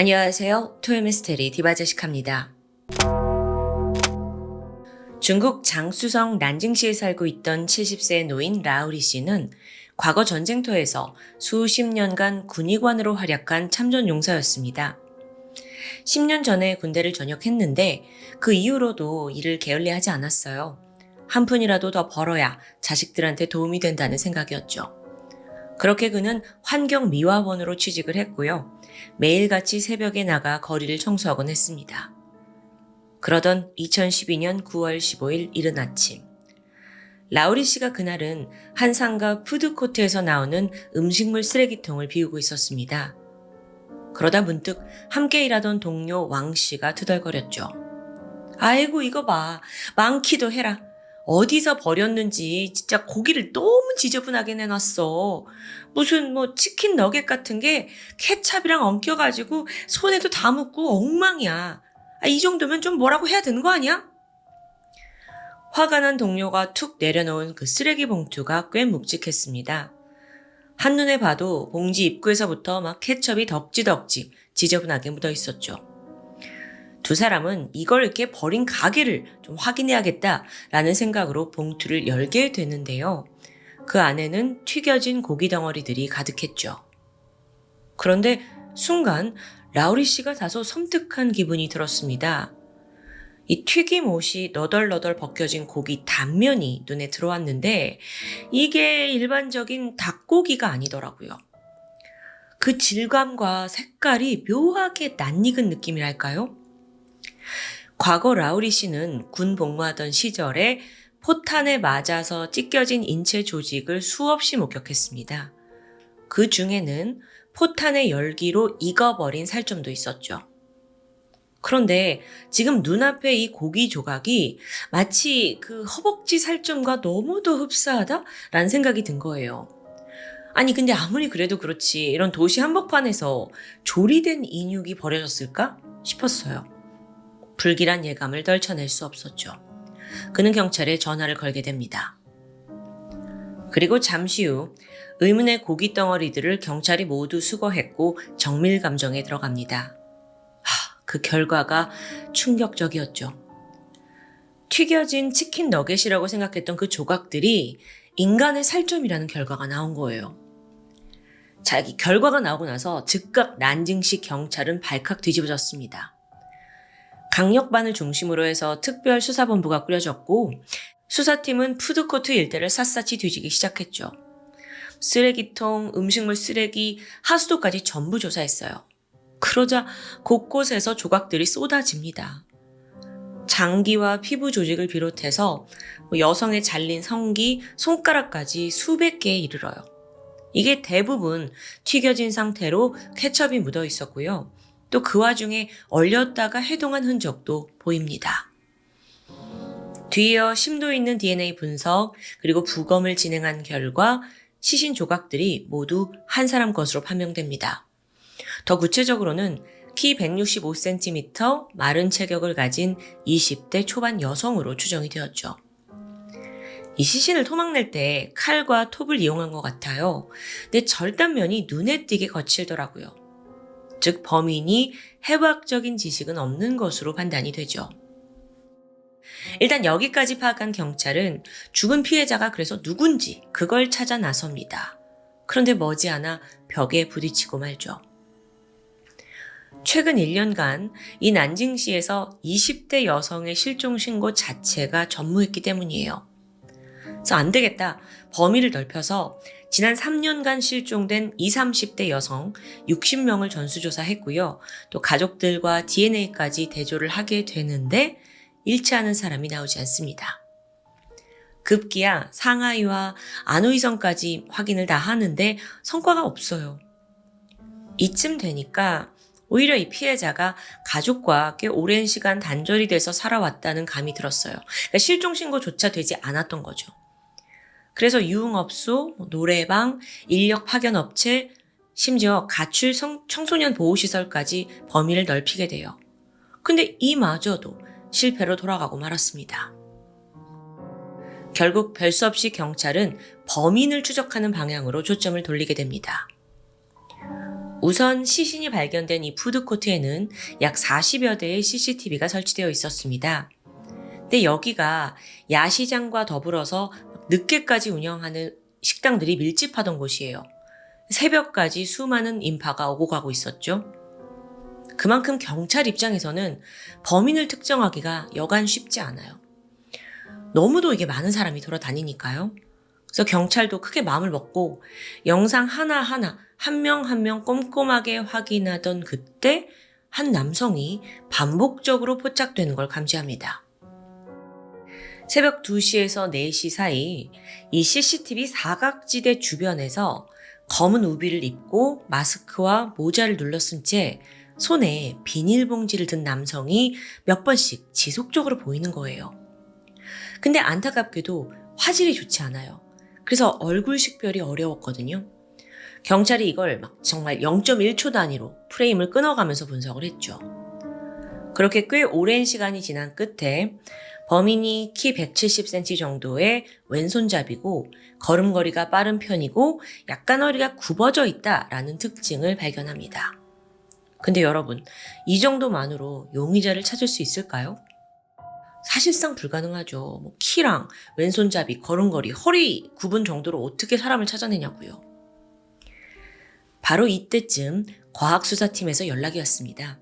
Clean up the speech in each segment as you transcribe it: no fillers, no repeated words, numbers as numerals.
안녕하세요. 토요미스테리 디바제식합니다. 중국 장쑤성 난징시에 살고 있던 70세 노인 라우리 씨는 과거 전쟁터에서 수십 년간 군의관으로 활약한 참전용사였습니다. 10년 전에 군대를 전역했는데 그 이후로도 일을 게을리하지 않았어요. 한 푼이라도 더 벌어야 자식들한테 도움이 된다는 생각이었죠. 그렇게 그는 환경미화원으로 취직을 했고요. 매일같이 새벽에 나가 거리를 청소하곤 했습니다. 그러던 2012년 9월 15일 이른 아침, 라우리 씨가 그날은 한 상가 푸드코트에서 나오는 음식물 쓰레기통을 비우고 있었습니다. 그러다 문득 함께 일하던 동료 왕 씨가 투덜거렸죠. 아이고 이거 봐, 많기도 해라. 어디서 버렸는지 진짜 고기를 너무 지저분하게 내놨어. 무슨 치킨 너겟 같은 게 케찹이랑 엉켜가지고 손에도 다 묻고 엉망이야. 이 정도면 좀 뭐라고 해야 되는 거 아니야? 화가 난 동료가 툭 내려놓은 그 쓰레기 봉투가 꽤 묵직했습니다. 한눈에 봐도 봉지 입구에서부터 막 케첩이 덕지덕지 지저분하게 묻어 있었죠. 두 사람은 이걸 이렇게 버린 가게를 좀 확인해야겠다라는 생각으로 봉투를 열게 되는데요. 그 안에는 튀겨진 고기 덩어리들이 가득했죠. 그런데 순간 라우리 씨가 다소 섬뜩한 기분이 들었습니다. 이 튀김옷이 너덜너덜 벗겨진 고기 단면이 눈에 들어왔는데 이게 일반적인 닭고기가 아니더라고요. 그 질감과 색깔이 묘하게 낯익은 느낌이랄까요? 과거 라우리 씨는 군 복무하던 시절에 포탄에 맞아서 찢겨진 인체 조직을 수없이 목격했습니다. 그 중에는 포탄의 열기로 익어버린 살점도 있었죠. 그런데 지금 눈앞에 이 고기 조각이 마치 그 허벅지 살점과 너무도 흡사하다라는 생각이 든 거예요. 아니 근데 아무리 그래도 그렇지 이런 도시 한복판에서 조리된 인육이 버려졌을까 싶었어요. 불길한 예감을 떨쳐낼 수 없었죠. 그는 경찰에 전화를 걸게 됩니다. 그리고 잠시 후 의문의 고기 덩어리들을 경찰이 모두 수거했고 정밀 감정에 들어갑니다. 그 결과가 충격적이었죠. 튀겨진 치킨 너겟이라고 생각했던 그 조각들이 인간의 살점이라는 결과가 나온 거예요. 자, 이 결과가 나오고 나서 즉각 난징시 경찰은 발칵 뒤집어졌습니다. 강력반을 중심으로 해서 특별수사본부가 꾸려졌고 수사팀은 푸드코트 일대를 샅샅이 뒤지기 시작했죠. 쓰레기통, 음식물 쓰레기, 하수도까지 전부 조사했어요. 그러자 곳곳에서 조각들이 쏟아집니다. 장기와 피부 조직을 비롯해서 여성의 잘린 성기, 손가락까지 수백 개에 이르러요. 이게 대부분 튀겨진 상태로 케첩이 묻어 있었고요. 또 그 와중에 얼렸다가 해동한 흔적도 보입니다. 뒤이어 심도 있는 DNA 분석 그리고 부검을 진행한 결과 시신 조각들이 모두 한 사람 것으로 판명됩니다. 더 구체적으로는 키 165cm, 마른 체격을 가진 20대 초반 여성으로 추정이 되었죠. 이 시신을 토막낼 때 칼과 톱을 이용한 것 같아요. 근데 절단면이 눈에 띄게 거칠더라고요. 즉 범인이 해부학적인 지식은 없는 것으로 판단이 되죠. 일단 여기까지 파악한 경찰은 죽은 피해자가 그래서 누군지 그걸 찾아 나섭니다. 그런데 머지않아 벽에 부딪히고 말죠. 최근 1년간 이 난징시에서 20대 여성의 실종 신고 자체가 전무했기 때문이에요. 그래서 안 되겠다. 범위를 넓혀서 지난 3년간 실종된 20, 30대 여성 60명을 전수조사했고요. 또 가족들과 DNA까지 대조를 하게 되는데 일치하는 사람이 나오지 않습니다. 급기야 상하이와 안우이성까지 확인을 다 하는데 성과가 없어요. 이쯤 되니까 오히려 이 피해자가 가족과 꽤 오랜 시간 단절이 돼서 살아왔다는 감이 들었어요. 그러니까 실종 신고조차 되지 않았던 거죠. 그래서 유흥업소, 노래방, 인력 파견업체, 심지어 가출 청소년 보호시설까지 범위를 넓히게 돼요. 근데 이마저도 실패로 돌아가고 말았습니다. 결국 별 수 없이 경찰은 범인을 추적하는 방향으로 초점을 돌리게 됩니다. 우선 시신이 발견된 이 푸드코트에는 약 40여 대의 CCTV가 설치되어 있었습니다. 근데 여기가 야시장과 더불어서 늦게까지 운영하는 식당들이 밀집하던 곳이에요. 새벽까지 수많은 인파가 오고 가고 있었죠. 그만큼 경찰 입장에서는 범인을 특정하기가 여간 쉽지 않아요. 너무도 이게 많은 사람이 돌아다니니까요. 그래서 경찰도 크게 마음을 먹고 영상 하나하나 한 명 한 명 꼼꼼하게 확인하던 그때 한 남성이 반복적으로 포착되는 걸 감지합니다. 새벽 2시에서 4시 사이 이 CCTV 사각지대 주변에서 검은 우비를 입고 마스크와 모자를 눌러쓴 채 손에 비닐봉지를 든 남성이 몇 번씩 지속적으로 보이는 거예요. 근데 안타깝게도 화질이 좋지 않아요. 그래서 얼굴 식별이 어려웠거든요. 경찰이 이걸 정말 0.1초 단위로 프레임을 끊어가면서 분석을 했죠. 그렇게 꽤 오랜 시간이 지난 끝에 범인이 키 170cm 정도의 왼손잡이고 걸음걸이가 빠른 편이고 약간 허리가 굽어져 있다라는 특징을 발견합니다. 근데 여러분, 이 정도만으로 용의자를 찾을 수 있을까요? 사실상 불가능하죠. 키랑 왼손잡이, 걸음걸이, 허리 굽은 정도로 어떻게 사람을 찾아내냐고요. 바로 이때쯤 과학수사팀에서 연락이 왔습니다.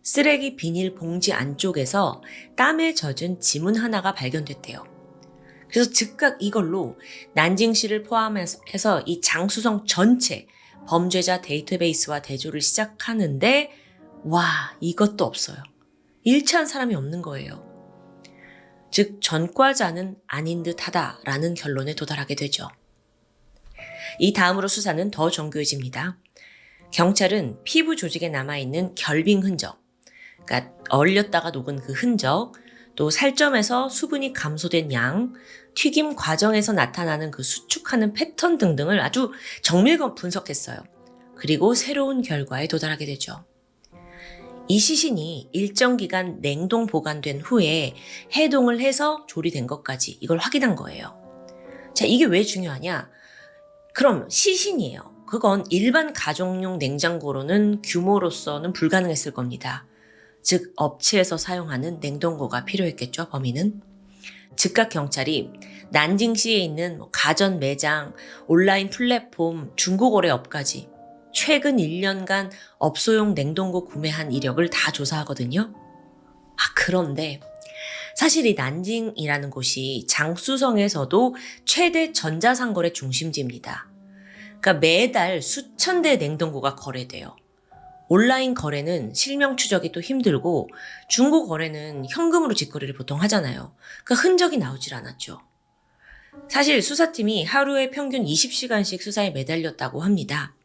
쓰레기 비닐 봉지 안쪽에서 땀에 젖은 지문 하나가 발견됐대요. 그래서 즉각 이걸로 난징시를 포함해서 이 장수성 전체 범죄자 데이터베이스와 대조를 시작하는데 와, 이것도 없어요. 일치한 사람이 없는 거예요. 즉 전과자는 아닌 듯하다라는 결론에 도달하게 되죠. 이 다음으로 수사는 더 정교해집니다. 경찰은 피부 조직에 남아있는 결빙 흔적, 그러니까 얼렸다가 녹은 그 흔적, 또 살점에서 수분이 감소된 양, 튀김 과정에서 나타나는 그 수축하는 패턴 등등을 아주 정밀 분석했어요. 그리고 새로운 결과에 도달하게 되죠. 이 시신이 일정 기간 냉동 보관된 후에 해동을 해서 조리된 것까지 이걸 확인한 거예요. 자, 이게 왜 중요하냐? 그럼 시신이에요. 그건 일반 가정용 냉장고로는 규모로서는 불가능했을 겁니다. 즉 업체에서 사용하는 냉동고가 필요했겠죠, 범인은. 즉각 경찰이 난징시에 있는 가전 매장, 온라인 플랫폼, 중고거래업까지 최근 1년간 업소용 냉동고 구매한 이력을 다 조사하거든요. 그런데 사실 이 난징이라는 곳이 장쑤성에서도 최대 전자상거래 중심지입니다. 그러니까 매달 수천 대 냉동고가 거래돼요. 온라인 거래는 실명 추적이 또 힘들고 중고 거래는 현금으로 직거래를 보통 하잖아요. 그러니까 흔적이 나오질 않았죠. 사실 수사팀이 하루에 평균 20시간씩 수사에 매달렸다고 합니다.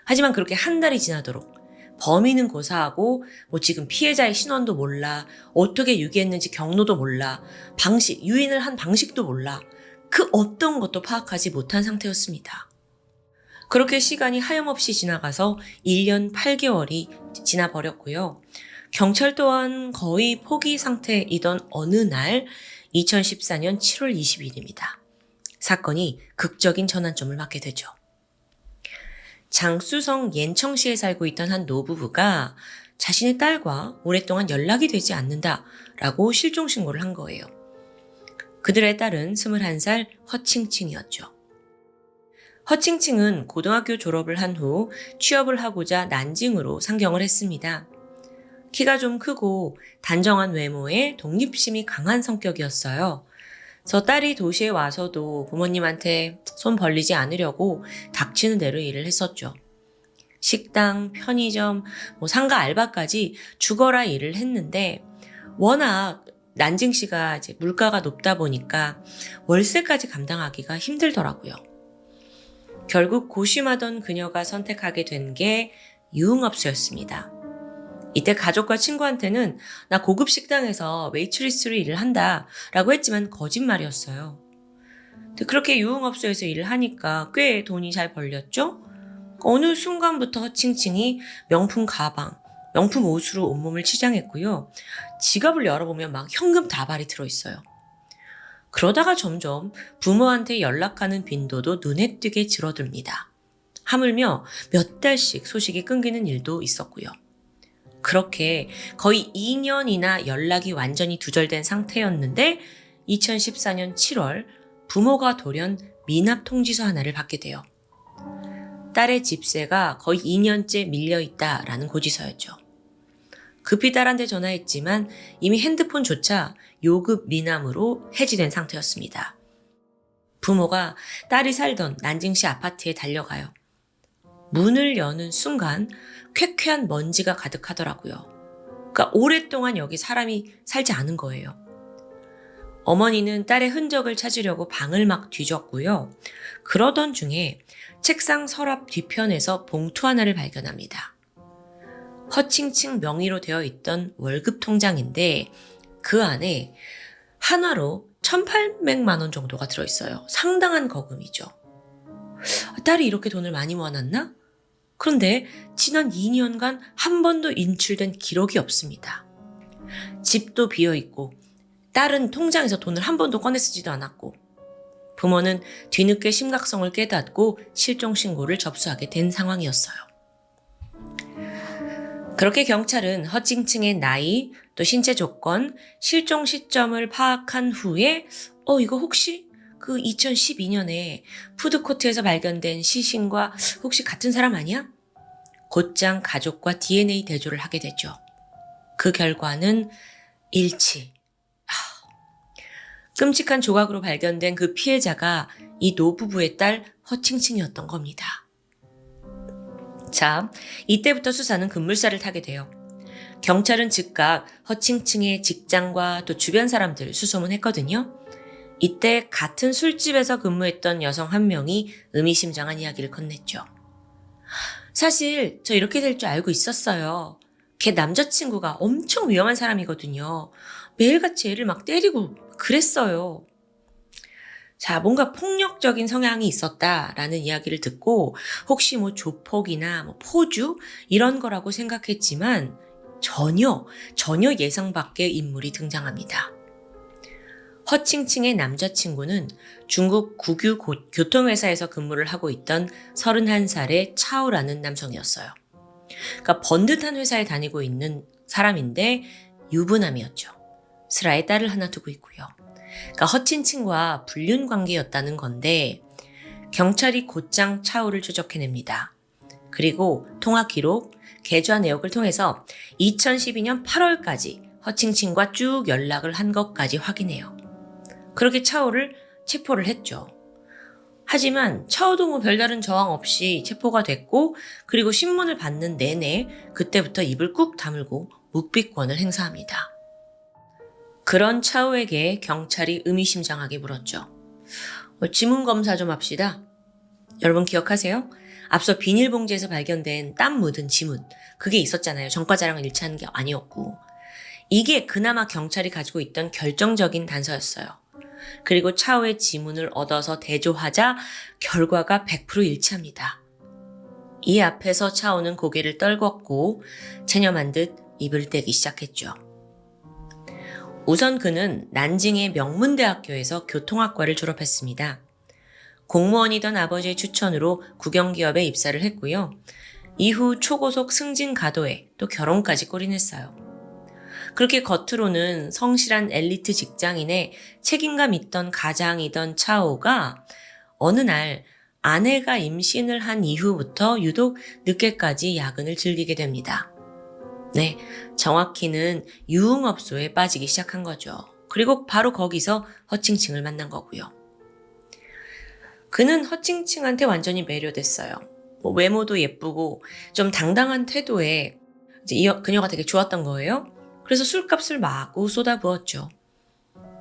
하지만 그렇게 한 달이 지나도록 범인은 고사하고 지금 피해자의 신원도 몰라, 어떻게 유기했는지 경로도 몰라, 유인을 한 방식도 몰라, 그 어떤 것도 파악하지 못한 상태였습니다. 그렇게 시간이 하염없이 지나가서 1년 8개월이 지나버렸고요. 경찰 또한 거의 포기 상태이던 어느 날 2014년 7월 20일입니다. 사건이 극적인 전환점을 맞게 되죠. 장쑤성 옌청시에 살고 있던 한 노부부가 자신의 딸과 오랫동안 연락이 되지 않는다라고 실종신고를 한 거예요. 그들의 딸은 21살 허칭칭이었죠. 허칭칭은 고등학교 졸업을 한 후 취업을 하고자 난징으로 상경을 했습니다. 키가 좀 크고 단정한 외모에 독립심이 강한 성격이었어요. 그래서 딸이 도시에 와서도 부모님한테 손 벌리지 않으려고 닥치는 대로 일을 했었죠. 식당, 편의점, 상가 알바까지 죽어라 일을 했는데 워낙 난징시가 이제 물가가 높다 보니까 월세까지 감당하기가 힘들더라고요. 결국 고심하던 그녀가 선택하게 된 게 유흥업소였습니다. 이때 가족과 친구한테는 나 고급 식당에서 웨이트리스로 일을 한다 라고 했지만 거짓말이었어요. 그렇게 유흥업소에서 일을 하니까 꽤 돈이 잘 벌렸죠? 어느 순간부터 허칭칭이 명품 가방, 명품 옷으로 온몸을 치장했고요. 지갑을 열어보면 막 현금 다발이 들어있어요. 그러다가 점점 부모한테 연락하는 빈도도 눈에 띄게 줄어듭니다. 하물며 몇 달씩 소식이 끊기는 일도 있었고요. 그렇게 거의 2년이나 연락이 완전히 두절된 상태였는데 2014년 7월 부모가 돌연 미납 통지서 하나를 받게 돼요. 딸의 집세가 거의 2년째 밀려있다라는 고지서였죠. 급히 딸한테 전화했지만 이미 핸드폰조차 요급 미남으로 해지된 상태였습니다. 부모가 딸이 살던 난징시 아파트에 달려가요. 문을 여는 순간 쾌쾌한 먼지가 가득하더라고요. 그러니까 오랫동안 여기 사람이 살지 않은 거예요. 어머니는 딸의 흔적을 찾으려고 방을 막 뒤졌고요. 그러던 중에 책상 서랍 뒤편에서 봉투 하나를 발견합니다. 허칭칭 명의로 되어 있던 월급 통장인데 그 안에 한화로 1,800만 원 정도가 들어있어요. 상당한 거금이죠. 딸이 이렇게 돈을 많이 모아놨나? 그런데 지난 2년간 한 번도 인출된 기록이 없습니다. 집도 비어있고 딸은 통장에서 돈을 한 번도 꺼내 쓰지도 않았고 부모는 뒤늦게 심각성을 깨닫고 실종신고를 접수하게 된 상황이었어요. 그렇게 경찰은 허칭칭의 나이, 또 신체 조건, 실종 시점을 파악한 후에 이거 혹시 그 2012년에 푸드코트에서 발견된 시신과 혹시 같은 사람 아니야? 곧장 가족과 DNA 대조를 하게 되죠. 그 결과는 일치. 끔찍한 조각으로 발견된 그 피해자가 이 노부부의 딸 허칭칭이었던 겁니다. 자, 이때부터 수사는 급물살을 타게 돼요. 경찰은 즉각 허칭칭의 직장과 또 주변 사람들 수소문했거든요. 이때 같은 술집에서 근무했던 여성 한 명이 의미심장한 이야기를 건넸죠. 사실 저 이렇게 될 줄 알고 있었어요. 걔 남자친구가 엄청 위험한 사람이거든요. 매일같이 애를 막 때리고 그랬어요. 자, 뭔가 폭력적인 성향이 있었다라는 이야기를 듣고 혹시 조폭이나 포주 이런 거라고 생각했지만 전혀 예상 밖의 인물이 등장합니다. 허칭칭의 남자친구는 중국 국유 교통회사에서 근무를 하고 있던 31살의 차오라는 남성이었어요. 그러니까 번듯한 회사에 다니고 있는 사람인데 유부남이었죠. 슬아의 딸을 하나 두고 있고요. 그러니까 허칭칭과 불륜 관계였다는 건데 경찰이 곧장 차오를 추적해냅니다. 그리고 통화 기록, 계좌 내역을 통해서 2012년 8월까지 허칭칭과 쭉 연락을 한 것까지 확인해요. 그렇게 차오를 체포를 했죠. 하지만 차오도 별다른 저항 없이 체포가 됐고 그리고 신문을 받는 내내 그때부터 입을 꾹 다물고 묵비권을 행사합니다. 그런 차오에게 경찰이 의미심장하게 물었죠. 지문 검사 좀 합시다. 여러분 기억하세요? 앞서 비닐봉지에서 발견된 땀 묻은 지문, 그게 있었잖아요. 전과자랑을 일치하는 게 아니었고. 이게 그나마 경찰이 가지고 있던 결정적인 단서였어요. 그리고 차오의 지문을 얻어서 대조하자 결과가 100% 일치합니다. 이 앞에서 차오는 고개를 떨궜고 체념한 듯 입을 떼기 시작했죠. 우선 그는 난징의 명문대학교에서 교통학과를 졸업했습니다. 공무원이던 아버지의 추천으로 국영기업에 입사를 했고요. 이후 초고속 승진가도에 또 결혼까지 골인했어요. 그렇게 겉으로는 성실한 엘리트 직장인의 책임감 있던 가장이던 차오가 어느 날 아내가 임신을 한 이후부터 유독 늦게까지 야근을 즐기게 됩니다. 네, 정확히는 유흥업소에 빠지기 시작한 거죠. 그리고 바로 거기서 허칭칭을 만난 거고요. 그는 허칭칭한테 완전히 매료됐어요. 외모도 예쁘고 좀 당당한 태도에 그녀가 되게 좋았던 거예요. 그래서 술값을 마구 쏟아부었죠.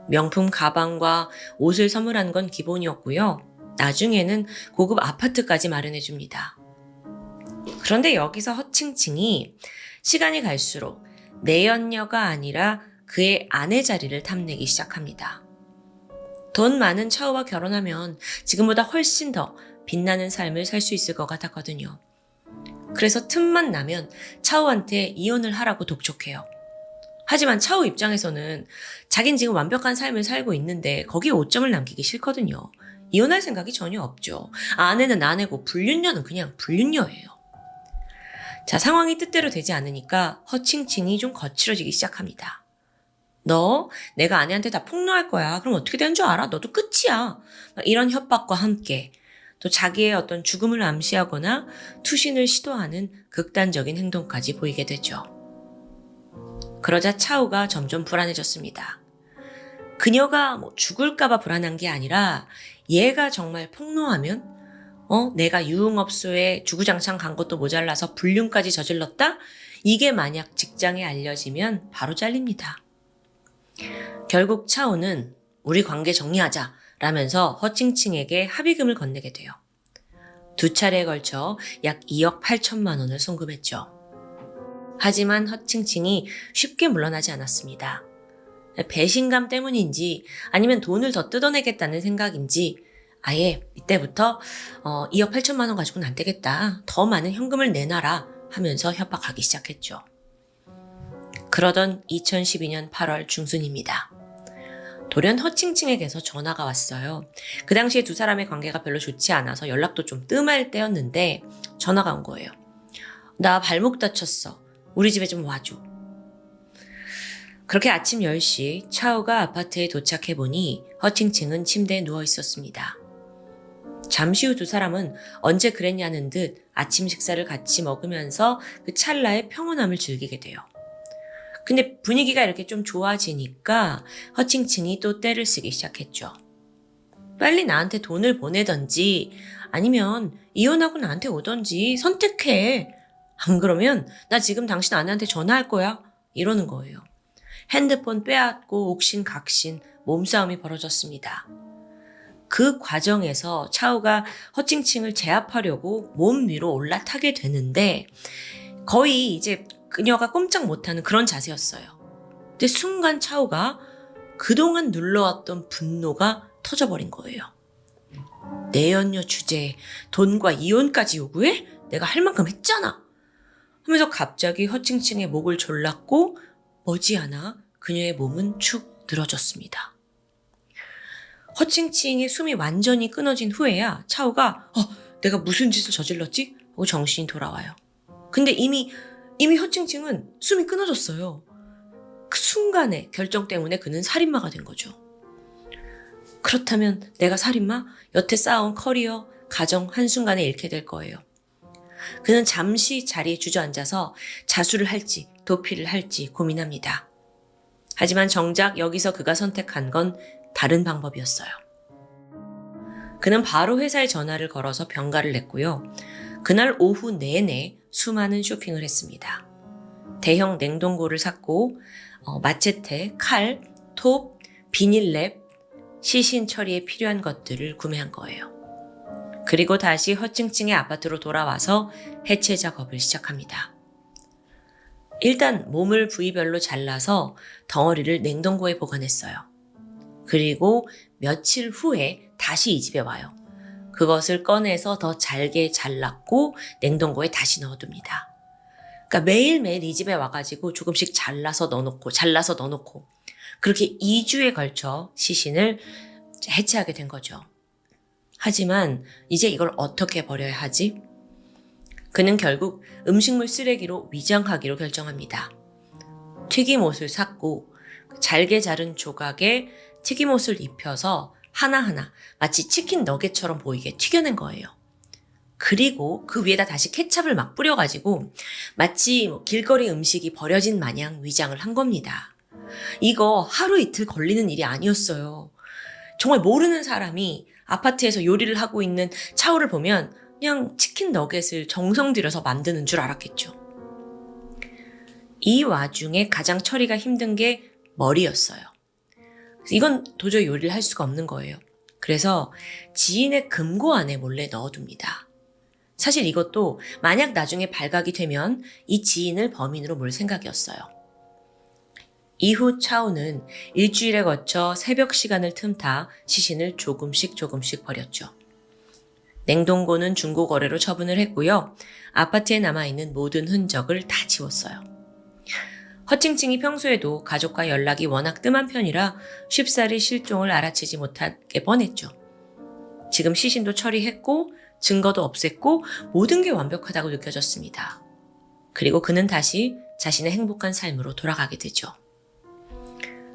명품 가방과 옷을 선물한 건 기본이었고요. 나중에는 고급 아파트까지 마련해 줍니다. 그런데 여기서 허칭칭이 시간이 갈수록 내연녀가 아니라 그의 아내 자리를 탐내기 시작합니다. 돈 많은 차오와 결혼하면 지금보다 훨씬 더 빛나는 삶을 살 수 있을 것 같았거든요. 그래서 틈만 나면 차오한테 이혼을 하라고 독촉해요. 하지만 차오 입장에서는 자긴 지금 완벽한 삶을 살고 있는데 거기에 오점을 남기기 싫거든요. 이혼할 생각이 전혀 없죠. 아내는 아내고 불륜녀는 그냥 불륜녀예요. 자, 상황이 뜻대로 되지 않으니까 허칭칭이 좀 거칠어지기 시작합니다. 너 내가 아내한테 다 폭로할 거야. 그럼 어떻게 되는 줄 알아? 너도 끝이야. 이런 협박과 함께 또 자기의 어떤 죽음을 암시하거나 투신을 시도하는 극단적인 행동까지 보이게 되죠. 그러자 차우가 점점 불안해졌습니다. 그녀가 죽을까봐 불안한 게 아니라 얘가 정말 폭로하면 내가 유흥업소에 주구장창 간 것도 모자라서 불륜까지 저질렀다? 이게 만약 직장에 알려지면 바로 잘립니다. 결국 차우는 우리 관계 정리하자 라면서 허칭칭에게 합의금을 건네게 돼요. 2차례에 걸쳐 약 2억 8천만 원을 송금했죠. 하지만 허칭칭이 쉽게 물러나지 않았습니다. 배신감 때문인지 아니면 돈을 더 뜯어내겠다는 생각인지 아예 이때부터 2억 8천만 원 가지고는 안 되겠다. 더 많은 현금을 내놔라 하면서 협박하기 시작했죠. 그러던 2012년 8월 중순입니다. 돌연 허칭칭에게서 전화가 왔어요. 그 당시에 두 사람의 관계가 별로 좋지 않아서 연락도 좀 뜸할 때였는데 전화가 온 거예요. 나 발목 다쳤어. 우리 집에 좀 와줘. 그렇게 아침 10시 차우가 아파트에 도착해보니 허칭칭은 침대에 누워 있었습니다. 잠시 후 두 사람은 언제 그랬냐는 듯 아침 식사를 같이 먹으면서 그 찰나의 평온함을 즐기게 돼요. 근데 분위기가 이렇게 좀 좋아지니까 허칭칭이 또 떼를 쓰기 시작했죠. 빨리 나한테 돈을 보내던지 아니면 이혼하고 나한테 오던지 선택해. 안 그러면 나 지금 당신 아내한테 전화할 거야. 이러는 거예요. 핸드폰 빼앗고 옥신각신 몸싸움이 벌어졌습니다. 그 과정에서 차우가 허칭칭을 제압하려고 몸 위로 올라타게 되는데 거의 이제 그녀가 꼼짝 못하는 그런 자세였어요. 근데 순간 차우가 그동안 눌러왔던 분노가 터져버린 거예요. 내 연녀 주제에 돈과 이혼까지 요구해? 내가 할 만큼 했잖아. 하면서 갑자기 허칭칭의 목을 졸랐고 머지않아 그녀의 몸은 축 늘어졌습니다. 허칭칭의 숨이 완전히 끊어진 후에야 차우가 내가 무슨 짓을 저질렀지? 하고 정신이 돌아와요. 근데 이미 허칭칭은 숨이 끊어졌어요. 그 순간의 결정 때문에 그는 살인마가 된 거죠. 그렇다면 내가 살인마? 여태 쌓아온 커리어, 가정 한순간에 잃게 될 거예요. 그는 잠시 자리에 주저앉아서 자수를 할지 도피를 할지 고민합니다. 하지만 정작 여기서 그가 선택한 건 다른 방법이었어요. 그는 바로 회사에 전화를 걸어서 병가를 냈고요. 그날 오후 내내 수많은 쇼핑을 했습니다. 대형 냉동고를 샀고 마체테, 칼, 톱, 비닐랩, 시신 처리에 필요한 것들을 구매한 거예요. 그리고 다시 허칭칭의 아파트로 돌아와서 해체 작업을 시작합니다. 일단 몸을 부위별로 잘라서 덩어리를 냉동고에 보관했어요. 그리고 며칠 후에 다시 이 집에 와요. 그것을 꺼내서 더 잘게 잘랐고 냉동고에 다시 넣어둡니다. 그러니까 매일매일 이 집에 와가지고 조금씩 잘라서 넣어놓고 그렇게 2주에 걸쳐 시신을 해체하게 된 거죠. 하지만 이제 이걸 어떻게 버려야 하지? 그는 결국 음식물 쓰레기로 위장하기로 결정합니다. 튀김옷을 샀고 잘게 자른 조각에 튀김옷을 입혀서 하나하나 마치 치킨 너겟처럼 보이게 튀겨낸 거예요. 그리고 그 위에다 다시 케찹을 막 뿌려가지고 마치 길거리 음식이 버려진 마냥 위장을 한 겁니다. 이거 하루 이틀 걸리는 일이 아니었어요. 정말 모르는 사람이 아파트에서 요리를 하고 있는 차우를 보면 그냥 치킨 너겟을 정성 들여서 만드는 줄 알았겠죠. 이 와중에 가장 처리가 힘든 게 머리였어요. 이건 도저히 요리를 할 수가 없는 거예요. 그래서 지인의 금고 안에 몰래 넣어둡니다. 사실 이것도 만약 나중에 발각이 되면 이 지인을 범인으로 몰 생각이었어요. 이후 차우는 일주일에 거쳐 새벽 시간을 틈타 시신을 조금씩 버렸죠. 냉동고는 중고거래로 처분을 했고요. 아파트에 남아있는 모든 흔적을 다 지웠어요. 허칭칭이 평소에도 가족과 연락이 워낙 뜸한 편이라 쉽사리 실종을 알아채지 못하게 뻔했죠. 지금 시신도 처리했고 증거도 없앴고 모든 게 완벽하다고 느껴졌습니다. 그리고 그는 다시 자신의 행복한 삶으로 돌아가게 되죠.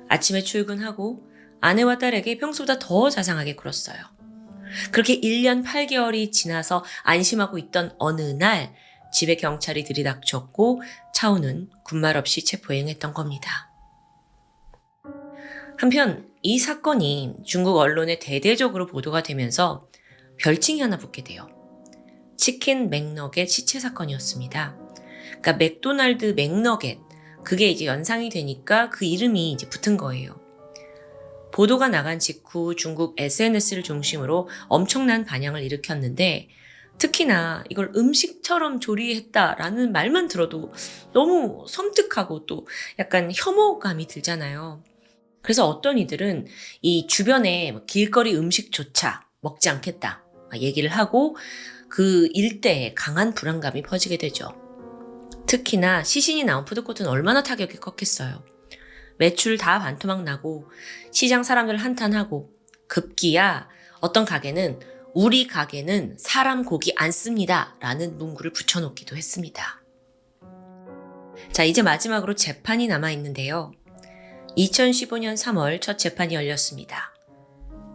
아침에 출근하고 아내와 딸에게 평소보다 더 자상하게 굴었어요. 그렇게 1년 8개월이 지나서 안심하고 있던 어느 날 집에 경찰이 들이닥쳤고 차오는 군말 없이 체포행했던 겁니다. 한편 이 사건이 중국 언론에 대대적으로 보도가 되면서 별칭이 하나 붙게 돼요. 치킨 맥너겟 시체 사건이었습니다. 그러니까 맥도날드 맥너겟, 그게 이제 연상이 되니까 그 이름이 이제 붙은 거예요. 보도가 나간 직후 중국 SNS를 중심으로 엄청난 반향을 일으켰는데 특히나 이걸 음식처럼 조리했다라는 말만 들어도 너무 섬뜩하고 또 약간 혐오감이 들잖아요. 그래서 어떤 이들은 이 주변에 길거리 음식조차 먹지 않겠다 얘기를 하고 그 일대에 강한 불안감이 퍼지게 되죠. 특히나 시신이 나온 푸드코트는 얼마나 타격이 컸겠어요. 매출 다 반토막 나고 시장 사람들 한탄하고 급기야 어떤 가게는 우리 가게는 사람 고기 안 씁니다 라는 문구를 붙여놓기도 했습니다. 자, 이제 마지막으로 재판이 남아있는데요. 2015년 3월 첫 재판이 열렸습니다.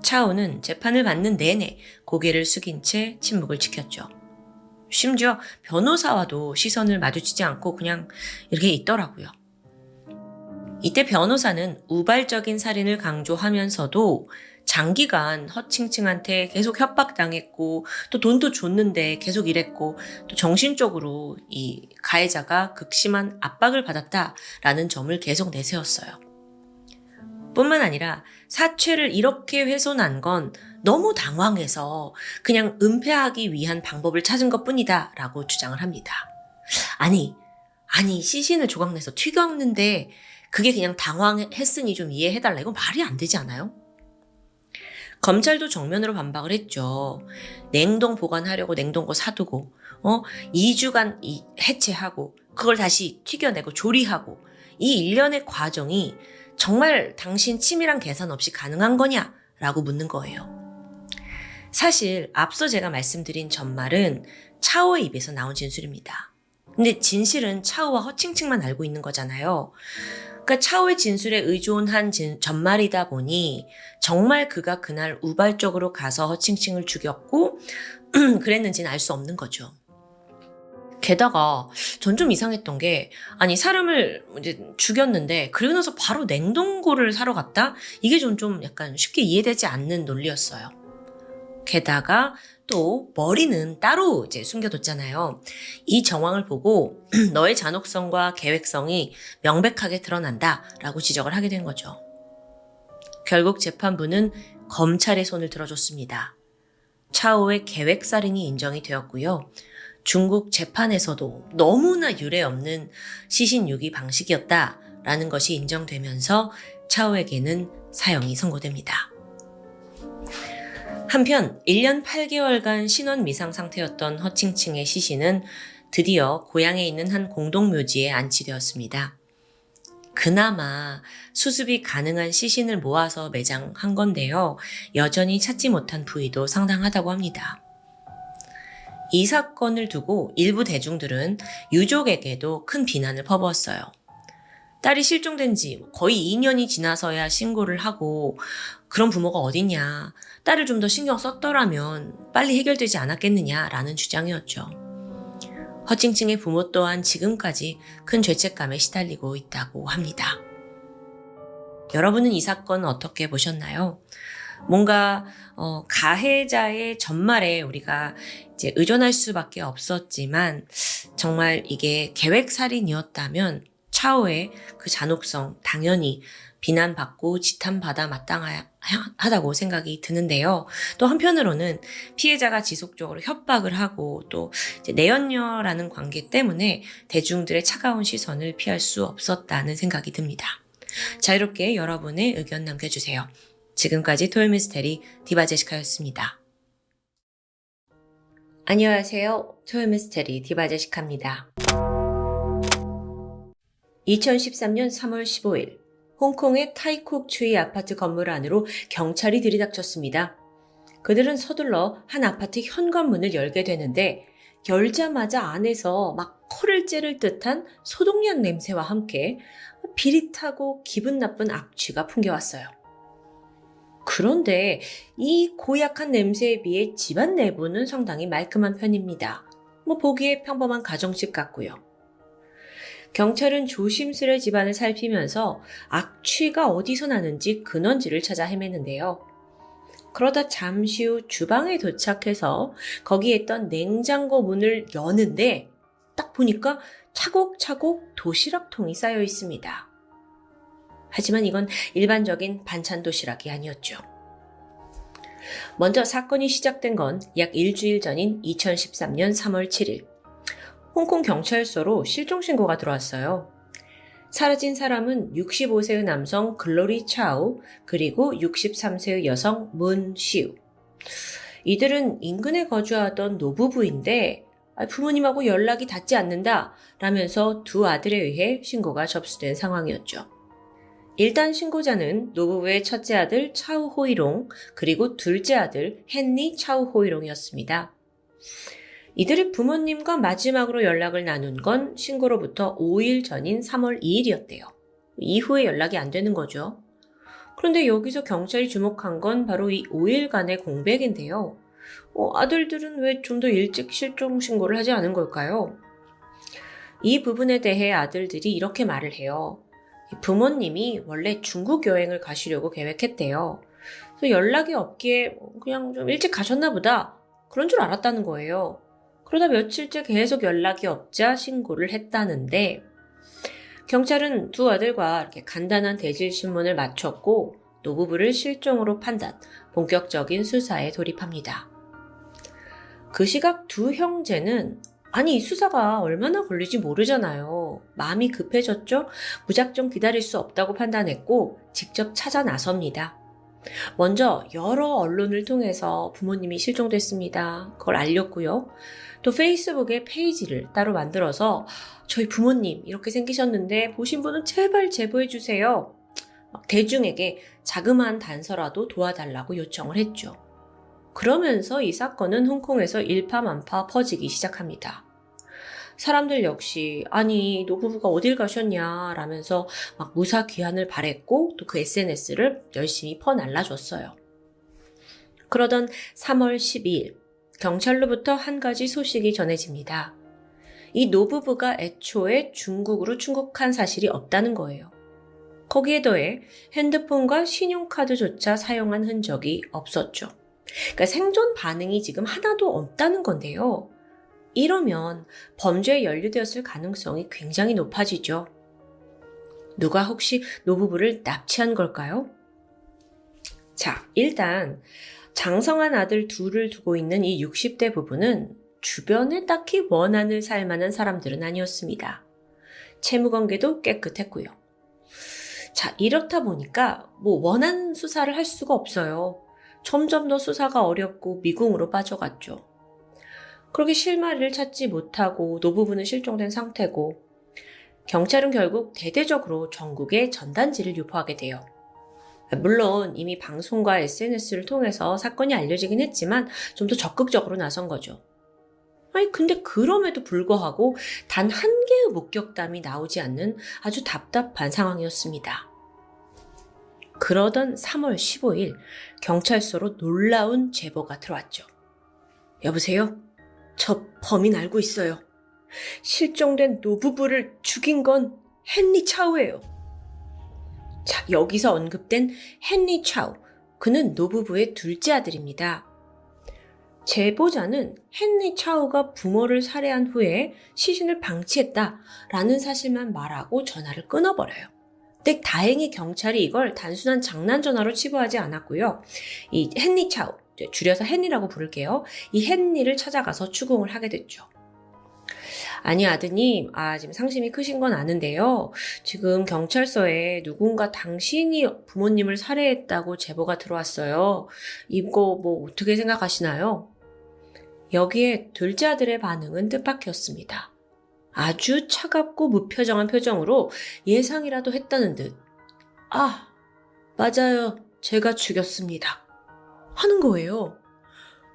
차오는 재판을 받는 내내 고개를 숙인 채 침묵을 지켰죠. 심지어 변호사와도 시선을 마주치지 않고 그냥 이렇게 있더라고요. 이때 변호사는 우발적인 살인을 강조하면서도 장기간 허칭칭한테 계속 협박당했고 또 돈도 줬는데 계속 이랬고 또 정신적으로 이 가해자가 극심한 압박을 받았다라는 점을 계속 내세웠어요. 뿐만 아니라 사체를 이렇게 훼손한 건 너무 당황해서 그냥 은폐하기 위한 방법을 찾은 것뿐이다 라고 주장을 합니다. 아니 시신을 조각내서 튀겼는데 그게 그냥 당황했으니 좀 이해해달라. 이건 말이 안 되지 않아요? 검찰도 정면으로 반박을 했죠. 냉동 보관하려고 냉동고 사두고 2주간 해체하고 그걸 다시 튀겨내고 조리하고 이 일련의 과정이 정말 당신 치밀한 계산 없이 가능한 거냐? 라고 묻는 거예요. 사실 앞서 제가 말씀드린 전말은 차오의 입에서 나온 진술입니다. 근데 진실은 차오와 허칭칭만 알고 있는 거잖아요. 그러니까 차오의 진술에 의존한 전말이다 보니 정말 그가 그날 우발적으로 가서 허칭칭을 죽였고 그랬는지는 알 수 없는 거죠. 게다가 전 좀 이상했던 게 아니 사람을 이제 죽였는데 그러고 나서 바로 냉동고를 사러 갔다? 이게 좀 약간 쉽게 이해되지 않는 논리였어요. 게다가 또 머리는 따로 이제 숨겨뒀잖아요. 이 정황을 보고 너의 잔혹성과 계획성이 명백하게 드러난다라고 지적을 하게 된 거죠. 결국 재판부는 검찰의 손을 들어줬습니다. 차오의 계획살인이 인정이 되었고요. 중국 재판에서도 너무나 유례없는 시신 유기 방식이었다라는 것이 인정되면서 차오에게는 사형이 선고됩니다. 한편 1년 8개월간 신원 미상 상태였던 허칭칭의 시신은 드디어 고향에 있는 한 공동묘지에 안치되었습니다. 그나마 수습이 가능한 시신을 모아서 매장한 건데요. 여전히 찾지 못한 부위도 상당하다고 합니다. 이 사건을 두고 일부 대중들은 유족에게도 큰 비난을 퍼부었어요. 딸이 실종된 지 거의 2년이 지나서야 신고를 하고 그런 부모가 어딨냐. 딸을 좀 더 신경 썼더라면 빨리 해결되지 않았겠느냐라는 주장이었죠. 허칭칭의 부모 또한 지금까지 큰 죄책감에 시달리고 있다고 합니다. 여러분은 이 사건 어떻게 보셨나요? 뭔가 가해자의 전말에 우리가 이제 의존할 수밖에 없었지만 정말 이게 계획살인이었다면 차오의 그 잔혹성 당연히 비난받고 지탄받아 마땅하다고 생각이 드는데요. 또 한편으로는 피해자가 지속적으로 협박을 하고 또 이제 내연녀라는 관계 때문에 대중들의 차가운 시선을 피할 수 없었다는 생각이 듭니다. 자유롭게 여러분의 의견 남겨주세요. 지금까지 토요미스테리 디바제시카였습니다. 안녕하세요. 토요미스테리 디바제시카입니다. 2013년 3월 15일 홍콩의 타이콕 추이 아파트 건물 안으로 경찰이 들이닥쳤습니다. 그들은 서둘러 한 아파트 현관문을 열게 되는데 열자마자 안에서 막 코를 찌를 듯한 소독약 냄새와 함께 비릿하고 기분 나쁜 악취가 풍겨왔어요. 그런데 이 고약한 냄새에 비해 집안 내부는 상당히 말끔한 편입니다. 보기에 평범한 가정집 같고요. 경찰은 조심스레 집안을 살피면서 악취가 어디서 나는지 근원지를 찾아 헤매는데요. 그러다 잠시 후 주방에 도착해서 거기에 있던 냉장고 문을 여는데 딱 보니까 차곡차곡 도시락통이 쌓여 있습니다. 하지만 이건 일반적인 반찬 도시락이 아니었죠. 먼저 사건이 시작된 건 약 일주일 전인 2013년 3월 7일. 홍콩 경찰서로 실종 신고가 들어왔어요. 사라진 사람은 65세의 남성 글로리 차오 그리고 63세의 여성 문 시우. 이들은 인근에 거주하던 노부부인데 부모님하고 연락이 닿지 않는다 라면서 두 아들에 의해 신고가 접수된 상황이었죠. 일단 신고자는 노부부의 첫째 아들 차우 호이롱 그리고 둘째 아들 헨리 차우 호이롱이었습니다. 이들의 부모님과 마지막으로 연락을 나눈 건 신고로부터 5일 전인 3월 2일이었대요. 이후에 연락이 안 되는 거죠. 그런데 여기서 경찰이 주목한 건 바로 이 5일간의 공백인데요. 아들들은 왜 좀 더 일찍 실종 신고를 하지 않은 걸까요? 이 부분에 대해 아들들이 이렇게 말을 해요. 부모님이 원래 중국 여행을 가시려고 계획했대요. 그래서 연락이 없기에 그냥 좀 일찍 가셨나 보다. 그런 줄 알았다는 거예요. 그러다 며칠째 계속 연락이 없자 신고를 했다는데 경찰은 두 아들과 이렇게 간단한 대질 신문을 마쳤고 노부부를 실종으로 판단, 본격적인 수사에 돌입합니다. 그 시각 두 형제는 이 수사가 얼마나 걸릴지 모르잖아요. 마음이 급해졌죠? 무작정 기다릴 수 없다고 판단했고 직접 찾아 나섭니다. 먼저 여러 언론을 통해서 부모님이 실종됐습니다. 그걸 알렸고요. 또 페이스북에 페이지를 따로 만들어서 저희 부모님 이렇게 생기셨는데 보신 분은 제발 제보해 주세요. 대중에게 자그마한 단서라도 도와달라고 요청을 했죠. 그러면서 이 사건은 홍콩에서 일파만파 퍼지기 시작합니다. 사람들 역시 노부부가 어딜 가셨냐 라면서 막 무사 귀환을 바랬고 또 그 SNS를 열심히 퍼날라줬어요. 그러던 3월 12일 경찰로부터 한 가지 소식이 전해집니다. 이 노부부가 애초에 중국으로 출국한 사실이 없다는 거예요. 거기에 더해 핸드폰과 신용카드조차 사용한 흔적이 없었죠. 그러니까 생존 반응이 지금 하나도 없다는 건데요. 이러면 범죄에 연루되었을 가능성이 굉장히 높아지죠. 누가 혹시 노부부를 납치한 걸까요? 자, 일단 장성한 아들 둘을 두고 있는 이 60대 부부는 주변에 딱히 원한을 살 만한 사람들은 아니었습니다. 채무관계도 깨끗했고요. 자, 이렇다 보니까 원한 수사를 할 수가 없어요. 점점 더 수사가 어렵고 미궁으로 빠져갔죠. 그렇게 실마리를 찾지 못하고 노부부는 실종된 상태고 경찰은 결국 대대적으로 전국에 전단지를 유포하게 돼요. 물론 이미 방송과 SNS를 통해서 사건이 알려지긴 했지만 좀 더 적극적으로 나선 거죠. 근데 그럼에도 불구하고 단 한 개의 목격담이 나오지 않는 아주 답답한 상황이었습니다. 그러던 3월 15일 경찰서로 놀라운 제보가 들어왔죠. 여보세요? 저 범인 알고 있어요. 실종된 노부부를 죽인 건 헨리 차우예요. 자, 여기서 언급된 헨리 차우, 그는 노부부의 둘째 아들입니다. 제보자는 헨리 차우가 부모를 살해한 후에 시신을 방치했다라는 사실만 말하고 전화를 끊어버려요. 근데 다행히 경찰이 이걸 단순한 장난 전화로 치부하지 않았고요. 이 헨리 차우, 줄여서 헨리라고 부를게요. 이 헨리를 찾아가서 추궁을 하게 됐죠. 아드님, 지금 상심이 크신 건 아는데요. 지금 경찰서에 누군가 당신이 부모님을 살해했다고 제보가 들어왔어요. 이거 어떻게 생각하시나요? 여기에 둘째 아들의 반응은 뜻밖이었습니다. 아주 차갑고 무표정한 표정으로 예상이라도 했다는 듯 맞아요. 제가 죽였습니다. 하는 거예요.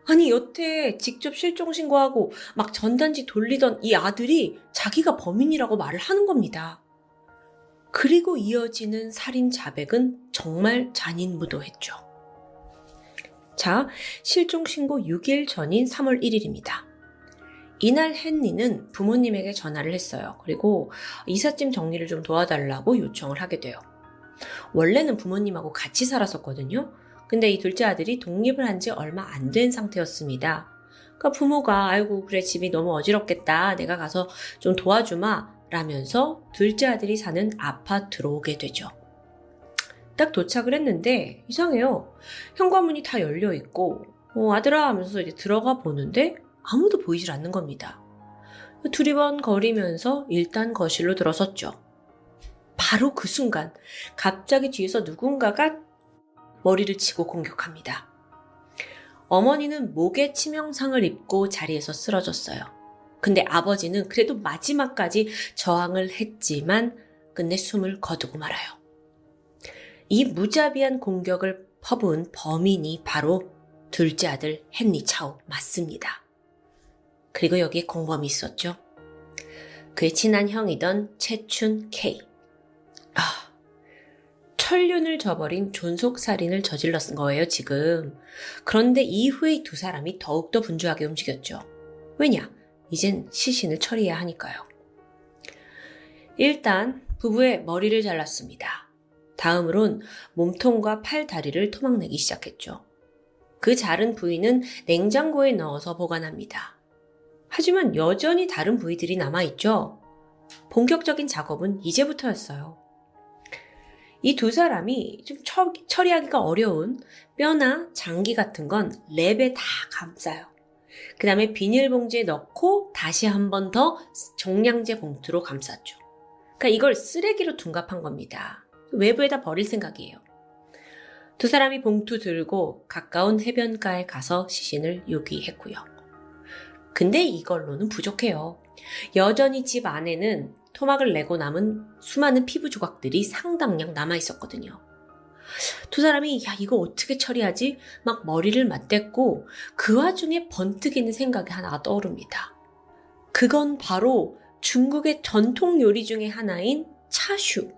아니, 여태 직접 실종 신고하고 막 전단지 돌리던 이 아들이 자기가 범인이라고 말을 하는 겁니다. 그리고 이어지는 살인 자백은 정말 잔인무도했죠. 자, 실종 신고 6일 전인 3월 1일입니다. 이날 헨리는 부모님에게 전화를 했어요. 그리고 이삿짐 정리를 좀 도와달라고 요청을 하게 돼요. 원래는 부모님하고 같이 살았었거든요. 근데 이 둘째 아들이 독립을 한 지 얼마 안 된 상태였습니다. 그러니까 부모가 아이고 그래 집이 너무 어지럽겠다. 내가 가서 좀 도와주마 라면서 둘째 아들이 사는 아파트로 오게 되죠. 딱 도착을 했는데 이상해요. 현관문이 다 열려 있고 아들아 하면서 이제 들어가 보는데 아무도 보이질 않는 겁니다. 두리번거리면서 일단 거실로 들어섰죠. 바로 그 순간 갑자기 뒤에서 누군가가 머리를 치고 공격합니다. 어머니는 목에 치명상을 입고 자리에서 쓰러졌어요. 근데 아버지는 그래도 마지막까지 저항을 했지만 끝내 숨을 거두고 말아요. 이 무자비한 공격을 퍼부은 범인이 바로 둘째 아들 헨리 차오 맞습니다. 그리고 여기에 공범이 있었죠. 그의 친한 형이던 채춘 K. 천륜을 저버린 존속살인을 저질렀은 거예요, 지금. 그런데 이후에 이 두 사람이 더욱더 분주하게 움직였죠. 왜냐? 이젠 시신을 처리해야 하니까요. 일단 부부의 머리를 잘랐습니다. 다음으론 몸통과 팔, 다리를 토막내기 시작했죠. 그 자른 부위는 냉장고에 넣어서 보관합니다. 하지만 여전히 다른 부위들이 남아있죠. 본격적인 작업은 이제부터였어요. 이 두 사람이 좀 처리하기가 어려운 뼈나 장기 같은 건 랩에 다 감싸요. 그 다음에 비닐봉지에 넣고 다시 한 번 더 종량제 봉투로 감쌌죠. 그러니까 이걸 쓰레기로 둔갑한 겁니다. 외부에다 버릴 생각이에요. 두 사람이 봉투 들고 가까운 해변가에 가서 시신을 요기했고요. 근데 이걸로는 부족해요. 여전히 집 안에는 토막을 내고 남은 수많은 피부 조각들이 상당량 남아있었거든요. 두 사람이 야 이거 어떻게 처리하지? 막 머리를 맞댔고 그 와중에 번뜩이는 생각이 하나가 떠오릅니다. 그건 바로 중국의 전통 요리 중에 하나인 차슈.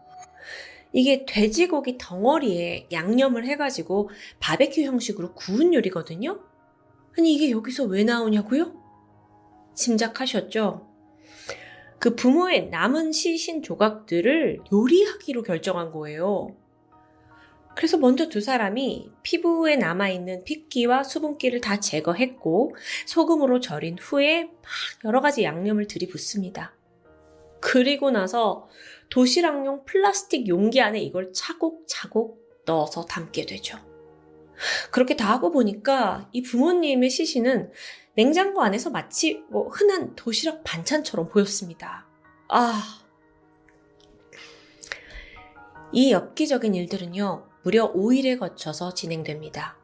이게 돼지고기 덩어리에 양념을 해가지고 바베큐 형식으로 구운 요리거든요. 아니 이게 여기서 왜 나오냐고요? 짐작하셨죠? 그 부모의 남은 시신 조각들을 요리하기로 결정한 거예요. 그래서 먼저 두 사람이 피부에 남아있는 핏기와 수분기를 다 제거했고 소금으로 절인 후에 막 여러 가지 양념을 들이붓습니다. 그리고 나서 도시락용 플라스틱 용기 안에 이걸 차곡차곡 넣어서 담게 되죠. 그렇게 다 하고 보니까 이 부모님의 시신은 냉장고 안에서 마치 흔한 도시락 반찬처럼 보였습니다. 이 엽기적인 일들은요, 무려 5일에 거쳐서 진행됩니다.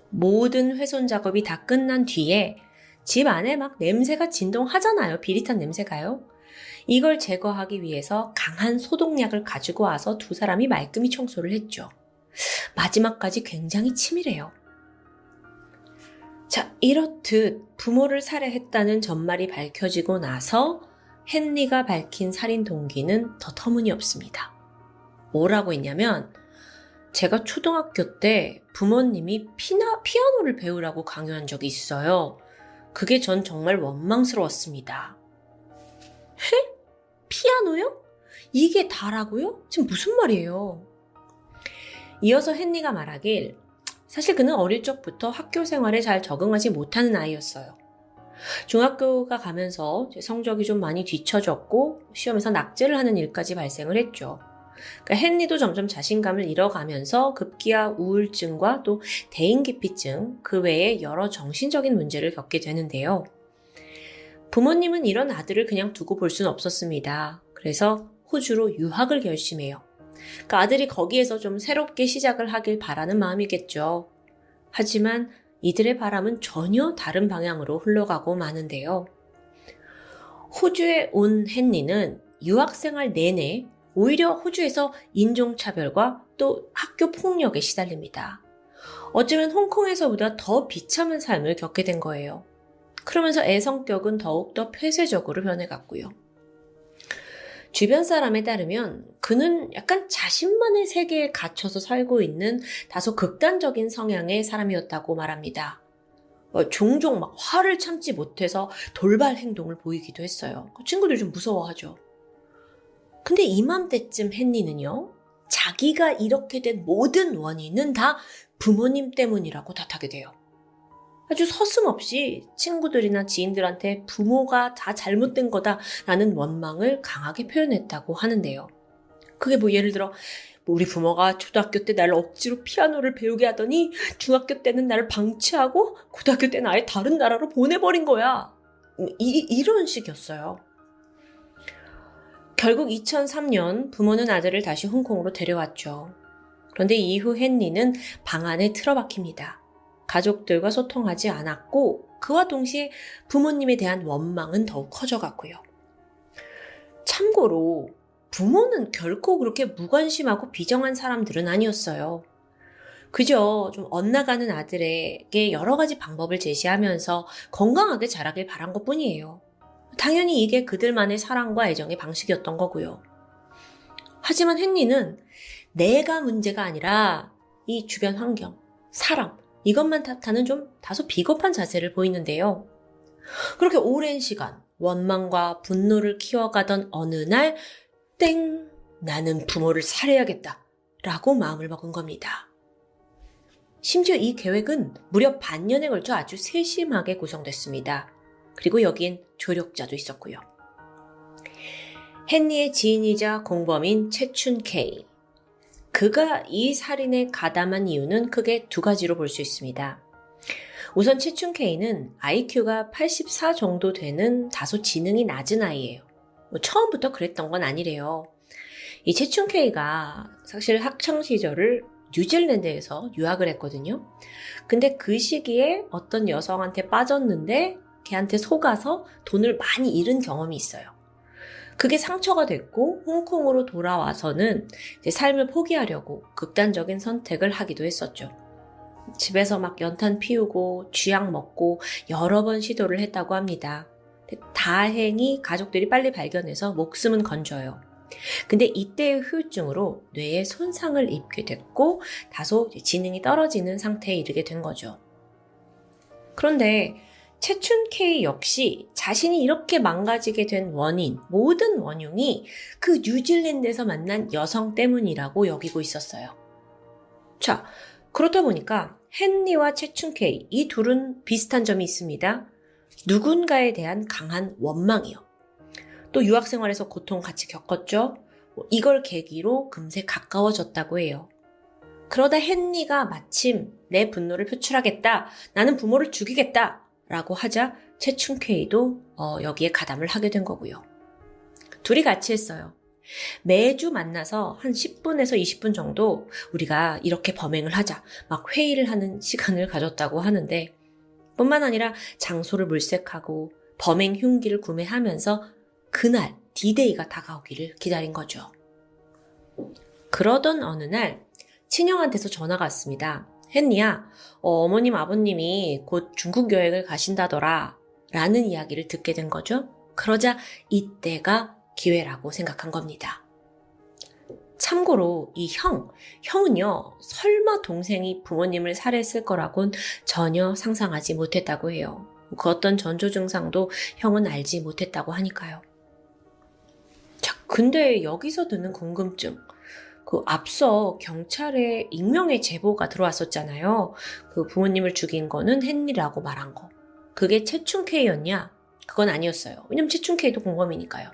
모든 훼손 작업이 다 끝난 뒤에 집 안에 막 냄새가 진동하잖아요. 비릿한 냄새가요. 이걸 제거하기 위해서 강한 소독약을 가지고 와서 두 사람이 말끔히 청소를 했죠. 마지막까지 굉장히 치밀해요. 자, 이렇듯 부모를 살해했다는 전말이 밝혀지고 나서 헨리가 밝힌 살인 동기는 더 터무니없습니다. 뭐라고 했냐면 제가 초등학교 때 부모님이 피아노를 배우라고 강요한 적이 있어요. 그게 전 정말 원망스러웠습니다. 해? 피아노요? 이게 다라고요? 지금 무슨 말이에요? 이어서 헨리가 말하길 사실 그는 어릴 적부터 학교 생활에 잘 적응하지 못하는 아이였어요. 중학교가 가면서 성적이 좀 많이 뒤처졌고 시험에서 낙제를 하는 일까지 발생을 했죠. 그러니까 헨리도 점점 자신감을 잃어가면서 급기야 우울증과 또 대인기피증, 그 외에 여러 정신적인 문제를 겪게 되는데요. 부모님은 이런 아들을 그냥 두고 볼 수는 없었습니다. 그래서 호주로 유학을 결심해요. 그러니까 아들이 거기에서 좀 새롭게 시작을 하길 바라는 마음이겠죠. 하지만 이들의 바람은 전혀 다른 방향으로 흘러가고 마는데요. 호주에 온 헨리는 유학생활 내내 오히려 호주에서 인종차별과 또 학교 폭력에 시달립니다. 어쩌면 홍콩에서보다 더 비참한 삶을 겪게 된 거예요. 그러면서 애 성격은 더욱더 폐쇄적으로 변해갔고요. 주변 사람에 따르면 그는 약간 자신만의 세계에 갇혀서 살고 있는 다소 극단적인 성향의 사람이었다고 말합니다. 종종 막 화를 참지 못해서 돌발 행동을 보이기도 했어요. 친구들 좀 무서워하죠. 근데 이맘때쯤 헨리는요, 자기가 이렇게 된 모든 원인은 다 부모님 때문이라고 탓하게 돼요. 아주 서슴없이 친구들이나 지인들한테 부모가 다 잘못된 거다라는 원망을 강하게 표현했다고 하는데요. 그게 뭐 예를 들어 우리 부모가 초등학교 때 나를 억지로 피아노를 배우게 하더니 중학교 때는 나를 방치하고 고등학교 때는 아예 다른 나라로 보내버린 거야. 이런 식이었어요. 결국 2003년 부모는 아들을 다시 홍콩으로 데려왔죠. 그런데 이후 헨리는 방 안에 틀어박힙니다. 가족들과 소통하지 않았고 그와 동시에 부모님에 대한 원망은 더욱 커져갔고요. 참고로 부모는 결코 그렇게 무관심하고 비정한 사람들은 아니었어요. 그저 좀 엇나가는 아들에게 여러 가지 방법을 제시하면서 건강하게 자라길 바란 것뿐이에요. 당연히 이게 그들만의 사랑과 애정의 방식이었던 거고요. 하지만 헨리는 내가 문제가 아니라 이 주변 환경, 사람, 이것만 탓하는 좀 다소 비겁한 자세를 보이는데요. 그렇게 오랜 시간 원망과 분노를 키워가던 어느 날 땡! 나는 부모를 살해야겠다 라고 마음을 먹은 겁니다. 심지어 이 계획은 무려 반년에 걸쳐 아주 세심하게 구성됐습니다. 그리고 여긴 조력자도 있었고요. 헨리의 지인이자 공범인 채춘 K. 그가 이 살인에 가담한 이유는 크게 두 가지로 볼 수 있습니다. 우선 채춘 K는 IQ가 84 정도 되는 다소 지능이 낮은 아이예요. 처음부터 그랬던 건 아니래요. 이 채춘 K가 사실 학창시절을 뉴질랜드에서 유학을 했거든요. 근데 그 시기에 어떤 여성한테 빠졌는데 걔한테 속아서 돈을 많이 잃은 경험이 있어요. 그게 상처가 됐고 홍콩으로 돌아와서는 이제 삶을 포기하려고 극단적인 선택을 하기도 했었죠. 집에서 막 연탄 피우고 쥐약 먹고 여러 번 시도를 했다고 합니다. 다행히 가족들이 빨리 발견해서 목숨은 건져요. 근데 이때의 후유증으로 뇌에 손상을 입게 됐고 다소 지능이 떨어지는 상태에 이르게 된 거죠. 그런데 채춘 K 역시 자신이 이렇게 망가지게 된 원인, 모든 원흉이 그 뉴질랜드에서 만난 여성 때문이라고 여기고 있었어요. 자, 그렇다 보니까 헨리와 채춘 K, 이 둘은 비슷한 점이 있습니다. 누군가에 대한 강한 원망이요. 또 유학생활에서 고통 같이 겪었죠. 이걸 계기로 금세 가까워졌다고 해요. 그러다 헨리가 마침 내 분노를 표출하겠다, 나는 부모를 죽이겠다 라고 하자 채춘 K도 여기에 가담을 하게 된 거고요. 둘이 같이 했어요. 매주 만나서 한 10분에서 20분 정도 우리가 이렇게 범행을 하자 막 회의를 하는 시간을 가졌다고 하는데 뿐만 아니라 장소를 물색하고 범행 흉기를 구매하면서 그날 D-Day가 다가오기를 기다린 거죠. 그러던 어느 날 친형한테서 전화가 왔습니다. 헨리야, 어머님 아버님이 곧 중국 여행을 가신다더라 라는 이야기를 듣게 된 거죠. 그러자 이때가 기회라고 생각한 겁니다. 참고로 이 형은요, 설마 동생이 부모님을 살해했을 거라고는 전혀 상상하지 못했다고 해요. 그 어떤 전조 증상도 형은 알지 못했다고 하니까요. 자, 근데 여기서 드는 궁금증. 그 앞서 경찰에 익명의 제보가 들어왔었잖아요. 그 부모님을 죽인 거는 헨리라고 말한 거. 그게 채춘 K였냐? 그건 아니었어요. 왜냐면 채춘 K도 공범이니까요.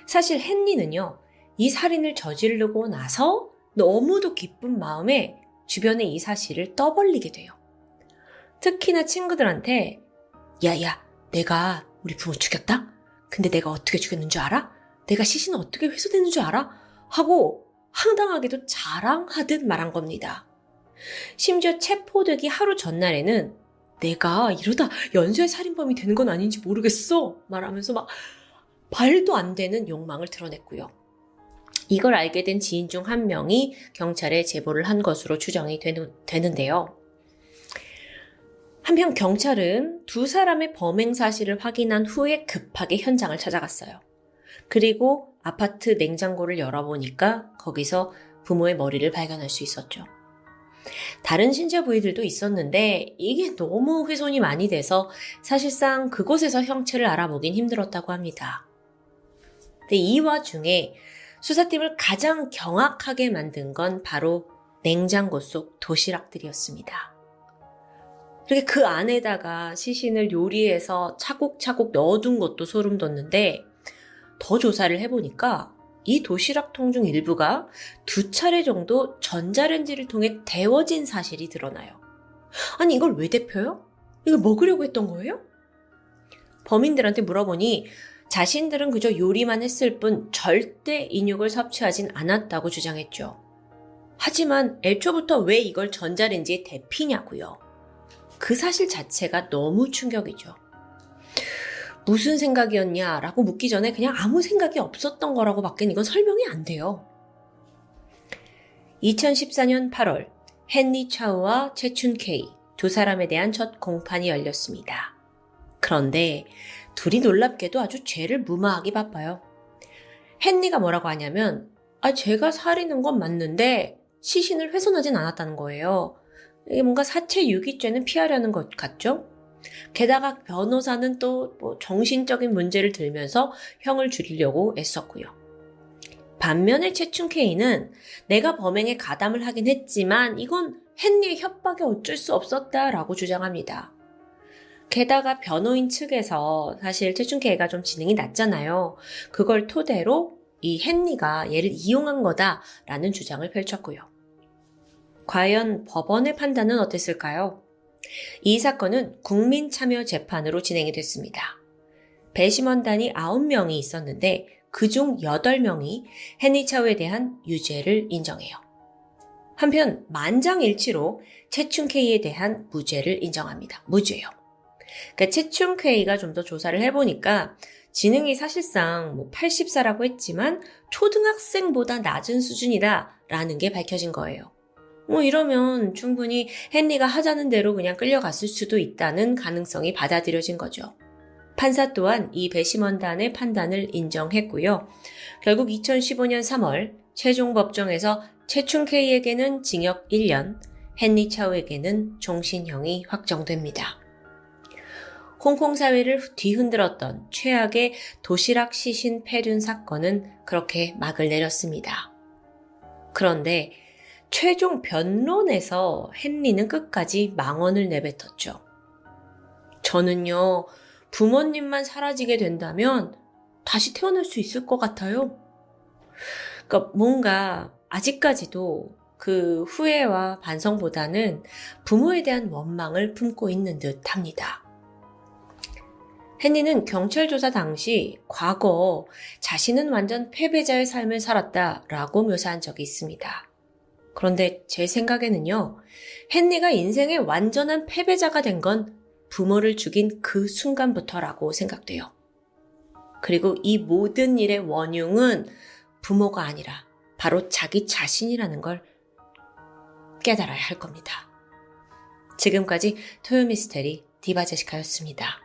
사실 헨리는요, 이 살인을 저지르고 나서 너무도 기쁜 마음에 주변에 이 사실을 떠벌리게 돼요. 특히나 친구들한테 야야, 내가 우리 부모 죽였다? 근데 내가 어떻게 죽였는 줄 알아? 내가 시신은 어떻게 회수되는 줄 알아? 하고 황당하게도 자랑하듯 말한 겁니다. 심지어 체포되기 하루 전날에는 내가 이러다 연쇄 살인범이 되는 건 아닌지 모르겠어 말하면서 막 말도 안 되는 욕망을 드러냈고요. 이걸 알게 된 지인 중 한 명이 경찰에 제보를 한 것으로 추정이 되는데요. 한편 경찰은 두 사람의 범행 사실을 확인한 후에 급하게 현장을 찾아갔어요. 그리고 아파트 냉장고를 열어보니까 거기서 부모의 머리를 발견할 수 있었죠. 다른 신체 부위들도 있었는데 이게 너무 훼손이 많이 돼서 사실상 그곳에서 형체를 알아보긴 힘들었다고 합니다. 근데 이 와중에 수사팀을 가장 경악하게 만든 건 바로 냉장고 속 도시락들이었습니다. 그렇게 그 안에다가 시신을 요리해서 차곡차곡 넣어둔 것도 소름 돋는데 더 조사를 해보니까 이 도시락통 중 일부가 2차례 정도 전자레인지를 통해 데워진 사실이 드러나요. 아니 이걸 왜 데펴요? 이걸 먹으려고 했던 거예요? 범인들한테 물어보니 자신들은 그저 요리만 했을 뿐 절대 인육을 섭취하진 않았다고 주장했죠. 하지만 애초부터 왜 이걸 전자레인지에 데피냐고요. 그 사실 자체가 너무 충격이죠. 무슨 생각이었냐라고 묻기 전에 그냥 아무 생각이 없었던 거라고 밖엔 이건 설명이 안 돼요. 2014년 8월 헨리 차우와 채춘 케이 두 사람에 대한 첫 공판이 열렸습니다. 그런데 둘이 놀랍게도 아주 죄를 무마하기 바빠요. 헨리가 뭐라고 하냐면 제가 살인한 건 맞는데 시신을 훼손하진 않았다는 거예요. 이게 뭔가 사체 유기죄는 피하려는 것 같죠? 게다가 변호사는 또 정신적인 문제를 들면서 형을 줄이려고 애썼고요. 반면에 채춘 케이는 내가 범행에 가담을 하긴 했지만 이건 헨리의 협박에 어쩔 수 없었다라고 주장합니다. 게다가 변호인 측에서 사실 채춘 케이가 좀 지능이 낮잖아요. 그걸 토대로 이 헨리가 얘를 이용한 거다라는 주장을 펼쳤고요. 과연 법원의 판단은 어땠을까요? 이 사건은 국민참여재판으로 진행이 됐습니다. 배심원단이 9명이 있었는데 그중 8명이 헨리 차우에 대한 유죄를 인정해요. 한편 만장일치로 채춘 케이에 대한 무죄를 인정합니다. 무죄요. 그러니까 채춘 케이가 좀 더 조사를 해보니까 지능이 사실상 80사라고 했지만 초등학생보다 낮은 수준이다라는 게 밝혀진 거예요. 이러면 충분히 헨리가 하자는 대로 그냥 끌려갔을 수도 있다는 가능성이 받아들여진 거죠. 판사 또한 이 배심원단의 판단을 인정했고요. 결국 2015년 3월 최종 법정에서 채춘 케이에게는 징역 1년, 헨리 차우에게는 종신형이 확정됩니다. 홍콩 사회를 뒤흔들었던 최악의 도시락 시신 폐륜 사건은 그렇게 막을 내렸습니다. 그런데 최종 변론에서 헨리는 끝까지 망언을 내뱉었죠. 저는요, 부모님만 사라지게 된다면 다시 태어날 수 있을 것 같아요. 그러니까 뭔가 아직까지도 그 후회와 반성보다는 부모에 대한 원망을 품고 있는 듯 합니다. 헨리는 경찰 조사 당시 과거 자신은 완전 패배자의 삶을 살았다라고 묘사한 적이 있습니다. 그런데 제 생각에는요, 헨리가 인생의 완전한 패배자가 된 건 부모를 죽인 그 순간부터라고 생각돼요. 그리고 이 모든 일의 원흉은 부모가 아니라 바로 자기 자신이라는 걸 깨달아야 할 겁니다. 지금까지 토요미스테리 디바제시카였습니다.